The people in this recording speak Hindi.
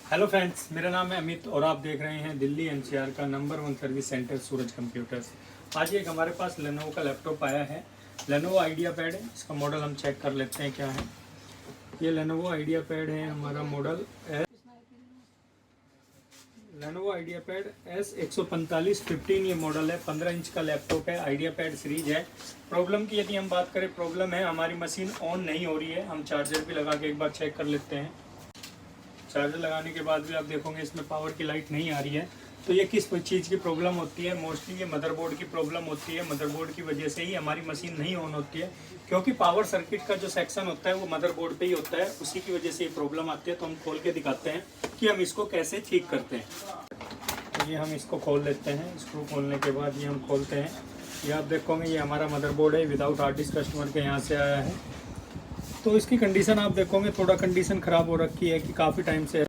हेलो फ्रेंड्स, मेरा नाम है अमित और आप देख रहे हैं दिल्ली एनसीआर का नंबर 1 सर्विस सेंटर सूरज कंप्यूटर्स। आज एक हमारे पास लेनोवो का लैपटॉप आया है। लेनोवो आइडिया पैड है। इसका मॉडल हम चेक कर लेते हैं क्या है। ये लेनोवो आइडिया पैड है। हमारा मॉडल है लेनोवो आइडिया पैड S14515। ये मॉडल है। 15 इंच का लैपटॉप है। आइडिया पैड सीरीज है। प्रॉब्लम की यदि हम बात करें, प्रॉब्लम है हमारी मशीन ऑन नहीं हो रही है। हम चार्जर भी लगा के एक बार चेक कर लेते हैं। चार्जर लगाने के बाद भी आप देखोगे इसमें पावर की लाइट नहीं आ रही है। तो ये किस चीज़ की प्रॉब्लम होती है? मोस्टली ये मदरबोर्ड की प्रॉब्लम होती है। मदरबोर्ड की वजह से ही हमारी मशीन नहीं ऑन होती है, क्योंकि पावर सर्किट का जो सेक्शन होता है वो मदरबोर्ड पे ही होता है। उसी की वजह से ये प्रॉब्लम आती है। तो हम खोल के दिखाते हैं कि हम इसको कैसे ठीक करते हैं। तो ये हम इसको खोल लेते हैं। स्क्रू खोलने के बाद ये हम खोलते हैं। ये आप देखोगे ये हमारा मदरबोर्ड है। विदाउट हार्ड डिस्क कस्टमर के यहाँ से आया है। तो इसकी कंडीशन आप देखोगे, थोड़ा कंडीशन ख़राब हो रखी है कि काफ़ी टाइम से